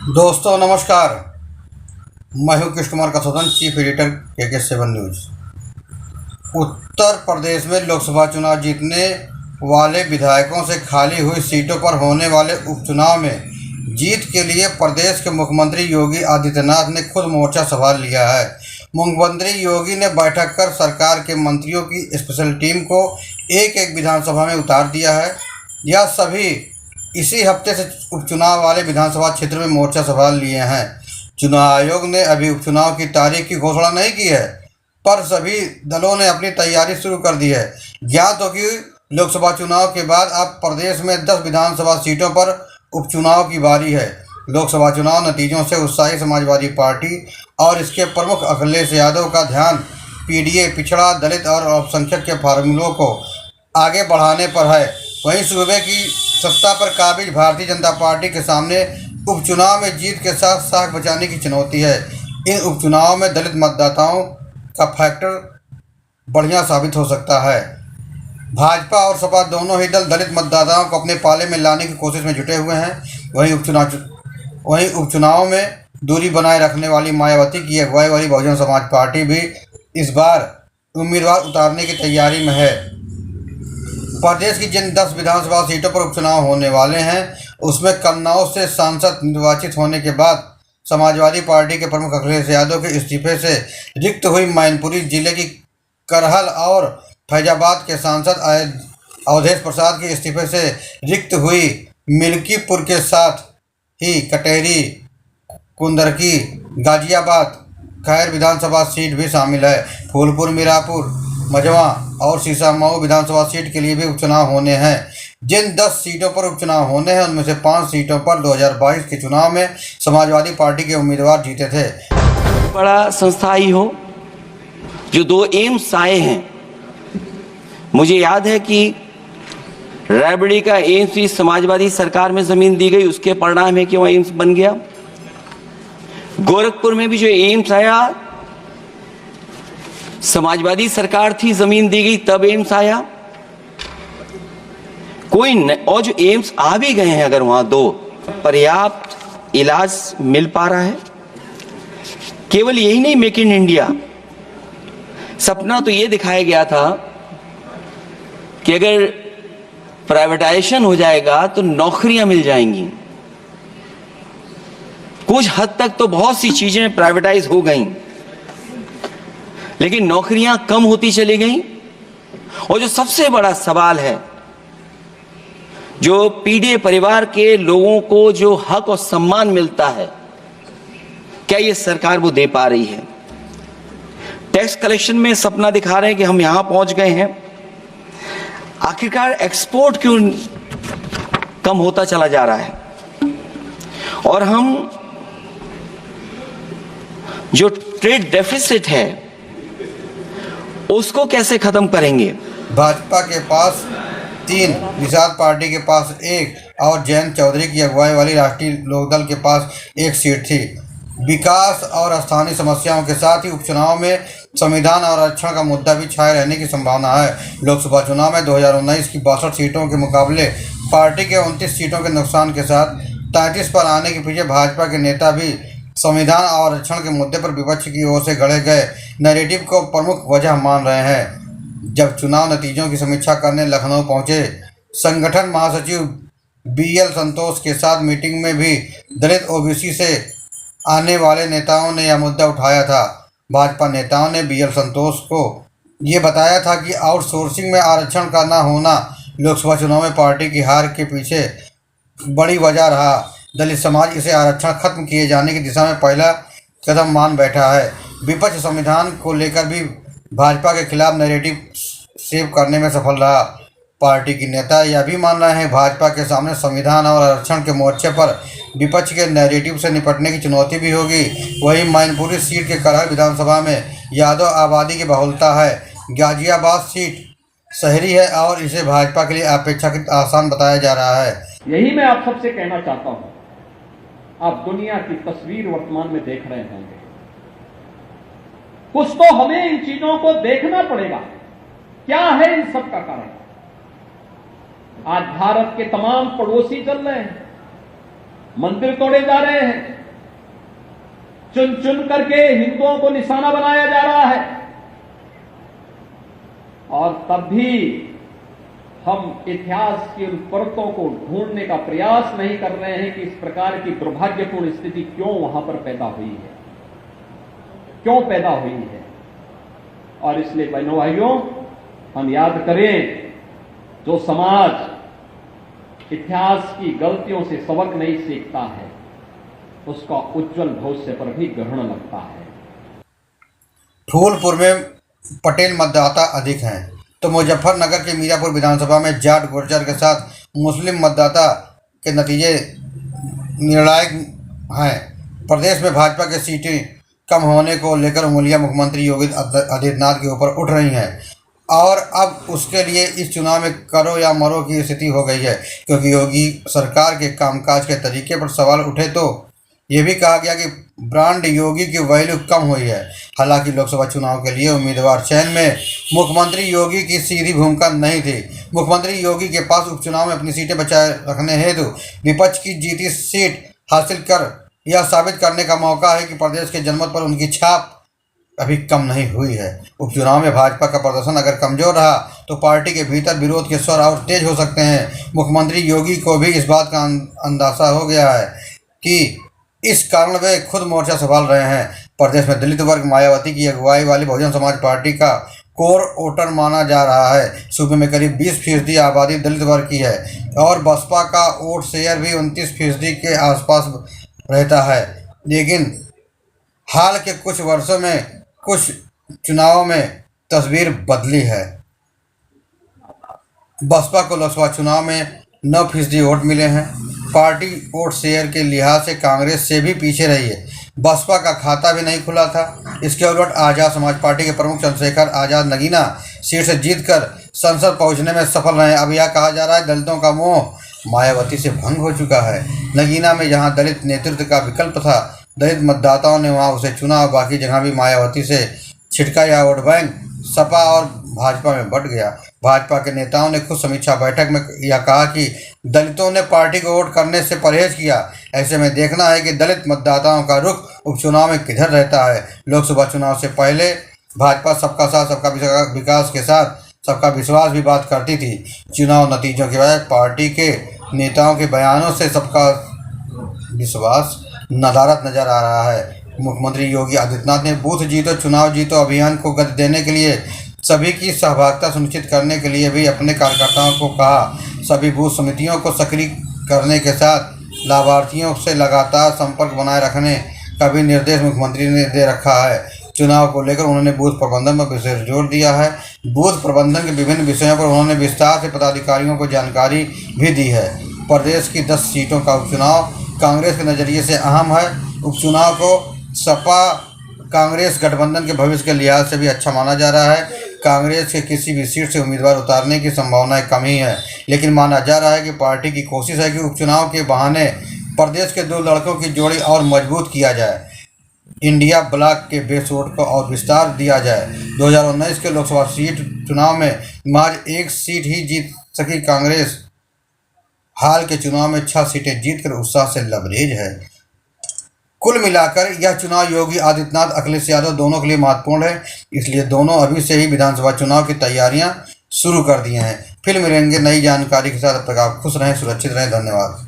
दोस्तों नमस्कार। मैं हूं Krishna Kumar Kasodan, chief editor KK7 news. Uttar Pradesh में लोकसभा चुनाव जीतने वाले विधायकों से खाली हुई सीटों पर होने वाले उपचुनाव में जीत के लिए प्रदेश के मुख्यमंत्री योगी आदित्यनाथ ने खुद मोर्चा संभाल लिया है। मुख्यमंत्री योगी ने बैठक कर सरकार के मंत्रियों की स्पेशल टीम को एक एक विधानसभा में उतार दिया है। यह सभी इसी हफ्ते से उपचुनाव वाले विधानसभा क्षेत्र में मोर्चा संभाल लिए हैं। चुनाव आयोग ने अभी उपचुनाव की तारीख की घोषणा नहीं की है, पर सभी दलों ने अपनी तैयारी शुरू कर दी है। ज्ञात हो कि लोकसभा चुनाव के बाद अब प्रदेश में 10 विधानसभा सीटों पर उपचुनाव की बारी है। लोकसभा चुनाव नतीजों से उत्साही समाजवादी पार्टी और इसके प्रमुख अखिलेश यादव का ध्यान PDA, पिछड़ा, दलित और अल्पसंख्यक के फार्मूलों को आगे बढ़ाने पर है। वहीं सूबे की सत्ता पर काबिज भारतीय जनता पार्टी के सामने उपचुनाव में जीत के साथ साख बचाने की चुनौती है। इन उपचुनाव में दलित मतदाताओं का फैक्टर बढ़िया साबित हो सकता है। भाजपा और सपा दोनों ही दल दलित मतदाताओं को अपने पाले में लाने की कोशिश में जुटे हुए हैं। वहीं उपचुनाव में दूरी बनाए रखने वाली मायावती की अगुवाई वाली बहुजन समाज पार्टी भी इस बार उम्मीदवार उतारने की तैयारी में है। प्रदेश की जिन 10 विधानसभा सीटों पर उपचुनाव होने वाले हैं, उसमें कन्नौज से सांसद निर्वाचित होने के बाद समाजवादी पार्टी के प्रमुख अखिलेश यादव के इस्तीफे से रिक्त हुई मैनपुरी जिले की करहल और फैजाबाद के सांसद अवधेश प्रसाद के इस्तीफे से रिक्त हुई मिल्कीपुर के साथ ही कटेहरी, कुंदरकी, गाजियाबाद, खैर विधानसभा सीट भी शामिल है। फूलपुर, मीरापुर, मझवा और सीसामऊ विधानसभा सीट के लिए भी उपचुनाव होने हैं। जिन 10 सीटों पर उपचुनाव होने हैं, उनमें से 5 सीटों पर 2022 के चुनाव में समाजवादी पार्टी के उम्मीदवार जीते थे। बड़ा संस्था ही हो, जो 2 एम्स आए हैं। मुझे याद है कि रायबरेली का एम्स भी समाजवादी सरकार में जमीन दी गई, उसके परिणाम है कि वह एम्स बन गया। गोरखपुर में भी जो एम्स आया, समाजवादी सरकार थी, जमीन दी गई, तब एम्स आया। और जो एम्स आ भी गए हैं, अगर वहां 2 पर्याप्त इलाज मिल पा रहा है। केवल यही नहीं, मेक इन इंडिया सपना तो यह दिखाया गया था कि अगर प्राइवेटाइजेशन हो जाएगा तो नौकरियां मिल जाएंगी। कुछ हद तक तो बहुत सी चीजें प्राइवेटाइज हो गई, लेकिन नौकरियां कम होती चली गई। और जो सबसे बड़ा सवाल है, जो PDA परिवार के लोगों को जो हक और सम्मान मिलता है, क्या ये सरकार वो दे पा रही है? टैक्स कलेक्शन में सपना दिखा रहे हैं कि हम यहां पहुंच गए हैं। आखिरकार एक्सपोर्ट क्यों कम होता चला जा रहा है? और हम जो ट्रेड डेफिसिट है, उसको कैसे खत्म करेंगे? भाजपा के पास 3, निषाद पार्टी के पास 1 और जयंत चौधरी की अगुवाई वाली राष्ट्रीय लोकदल के पास 1 सीट थी। विकास और स्थानीय समस्याओं के साथ ही उपचुनाव में संविधान और आरक्षण का मुद्दा भी छाए रहने की संभावना है। लोकसभा चुनाव में 2019 की 62 सीटों के मुकाबले पार्टी के 29 सीटों के नुकसान के साथ 33 पर आने के पीछे भाजपा के नेता भी संविधान और आरक्षण के मुद्दे पर विपक्ष की ओर से गढ़े गए नैरेटिव को प्रमुख वजह मान रहे हैं। जब चुनाव नतीजों की समीक्षा करने लखनऊ पहुंचे, संगठन महासचिव BL संतोष के साथ मीटिंग में भी दलित OBC से आने वाले नेताओं ने यह मुद्दा उठाया था। भाजपा नेताओं ने BL संतोष को ये बताया था कि आउटसोर्सिंग में आरक्षण का न होना लोकसभा चुनाव में पार्टी की हार के पीछे बड़ी वजह रहा। दलित समाज इसे आरक्षण खत्म किए जाने की दिशा में पहला कदम मान बैठा है। विपक्ष संविधान को लेकर भी भाजपा के खिलाफ नैरेटिव सेव करने में सफल रहा। पार्टी के नेता यह भी मान रहे हैं भाजपा के सामने संविधान और आरक्षण के मोर्चे पर विपक्ष के नैरेटिव से निपटने की चुनौती भी होगी। वहीं मैनपुरी सीट के करहल विधानसभा में यादव आबादी की बहुलता है। गाजियाबाद सीट शहरी है और इसे भाजपा के लिए अपेक्षाकृत आसान बताया जा रहा है। यही मैं आप सबसे कहना चाहता हूं। आप दुनिया की तस्वीर वर्तमान में देख रहे होंगे। कुछ तो हमें इन चीजों को देखना पड़ेगा। क्या है इन सब का कारण? आज भारत के तमाम पड़ोसी चल रहे हैं। मंदिर तोड़े जा रहे हैं, चुन चुन करके हिंदुओं को निशाना बनाया जा रहा है। और तब भी हम इतिहास की उन परतों को ढूंढने का प्रयास नहीं कर रहे हैं कि इस प्रकार की दुर्भाग्यपूर्ण स्थिति क्यों वहां पर पैदा हुई है, क्यों पैदा हुई है। और इसलिए बहनों भाइयों, हम याद करें, जो समाज इतिहास की गलतियों से सबक नहीं सीखता है, उसका उज्जवल भविष्य पर भी ग्रहण लगता है। फूलपुर में पटेल मतदाता अधिक हैं तो मुजफ्फरनगर के मीरापुर विधानसभा में जाट गुर्जर के साथ मुस्लिम मतदाता के नतीजे निर्णायक हैं। प्रदेश में भाजपा की सीटें कम होने को लेकर उंगलियां मुख्यमंत्री योगी आदित्यनाथ के ऊपर उठ रही हैं और अब उसके लिए इस चुनाव में करो या मरो की स्थिति हो गई है, क्योंकि योगी सरकार के कामकाज के तरीके पर सवाल उठे तो ये भी कहा गया कि ब्रांड योगी की वैल्यू कम हुई है। हालांकि लोकसभा चुनाव के लिए उम्मीदवार चयन में मुख्यमंत्री योगी की सीधी भूमिका नहीं थी। मुख्यमंत्री योगी के पास उपचुनाव में अपनी सीटें बचाए रखने हेतु विपक्ष की जीती सीट हासिल कर यह साबित करने का मौका है कि प्रदेश के जनमत पर उनकी छाप अभी कम नहीं हुई है। उपचुनाव में भाजपा का प्रदर्शन अगर कमजोर रहा तो पार्टी के भीतर विरोध के स्वर और तेज हो सकते हैं। मुख्यमंत्री योगी को भी इस बात का अंदाजा हो गया है कि इस कारण वे खुद मोर्चा संभाल रहे हैं। प्रदेश में दलित वर्ग मायावती की अगुवाई वाली बहुजन समाज पार्टी का कोर वोटर माना जा रहा है। सूबे में करीब 20% आबादी दलित वर्ग की है और बसपा का वोट शेयर भी 29% के आसपास रहता है। लेकिन हाल के कुछ वर्षों में कुछ चुनावों में तस्वीर बदली है। बसपा को लोकसभा चुनाव में 9% वोट मिले हैं। पार्टी वोट शेयर के लिहाज से कांग्रेस से भी पीछे रही है। बसपा का खाता भी नहीं खुला था। इसके उलट आज़ाद समाज पार्टी के प्रमुख चंद्रशेखर आज़ाद नगीना सीट से जीतकर संसद पहुंचने में सफल रहे। अब यह कहा जा रहा है दलितों का मोह मायावती से भंग हो चुका है। नगीना में जहां दलित नेतृत्व का विकल्प था, दलित मतदाताओं ने वहां उसे चुना और बाकी जगह भी मायावती से छिटका या वोट बैंक सपा और भाजपा में बंट गया। भाजपा के नेताओं ने खुद समीक्षा बैठक में यह कहा कि दलितों ने पार्टी को वोट करने से परहेज किया। ऐसे में देखना है कि दलित मतदाताओं का रुख उपचुनाव में किधर रहता है। लोकसभा चुनाव से पहले भाजपा सबका साथ सबका विकास के साथ सबका विश्वास भी बात करती थी। चुनाव नतीजों के बाद पार्टी के नेताओं के बयानों से सबका विश्वास नदारद नजर आ रहा है। मुख्यमंत्री योगी आदित्यनाथ ने बूथ जीतो चुनाव जीतो अभियान को गति देने के लिए सभी की सहभागिता सुनिश्चित करने के लिए भी अपने कार्यकर्ताओं को कहा। सभी बूथ समितियों को सक्रिय करने के साथ लाभार्थियों से लगातार संपर्क बनाए रखने का भी निर्देश मुख्यमंत्री ने दे रखा है। चुनाव को लेकर उन्होंने बूथ प्रबंधन पर विशेष जोर दिया है। बूथ प्रबंधन के विभिन्न विषयों पर उन्होंने विस्तार से पदाधिकारियों को जानकारी भी दी है। प्रदेश की 10 सीटों का उपचुनाव कांग्रेस के नज़रिए से अहम है। उपचुनाव को सपा कांग्रेस गठबंधन के भविष्य के लिहाज से भी अच्छा माना जा रहा है। कांग्रेस के किसी भी सीट से उम्मीदवार उतारने की संभावनाएं कम ही है, लेकिन माना जा रहा है कि पार्टी की कोशिश है कि उपचुनाव के बहाने प्रदेश के 2 लड़कों की जोड़ी और मजबूत किया जाए। इंडिया ब्लॉक के बेस वोट को और विस्तार दिया जाए। 2019 के लोकसभा सीट चुनाव में महज 1 सीट ही जीत सकी कांग्रेस। हाल के चुनाव में 6 सीटें जीतकर उत्साह से लबरेज है। कुल मिलाकर यह चुनाव योगी आदित्यनाथ अखिलेश यादव दोनों के लिए महत्वपूर्ण है, इसलिए दोनों अभी से ही विधानसभा चुनाव की तैयारियां शुरू कर दी हैं। फिर मिलेंगे नई जानकारी के साथ। अब तक आप खुश रहें, सुरक्षित रहें। धन्यवाद।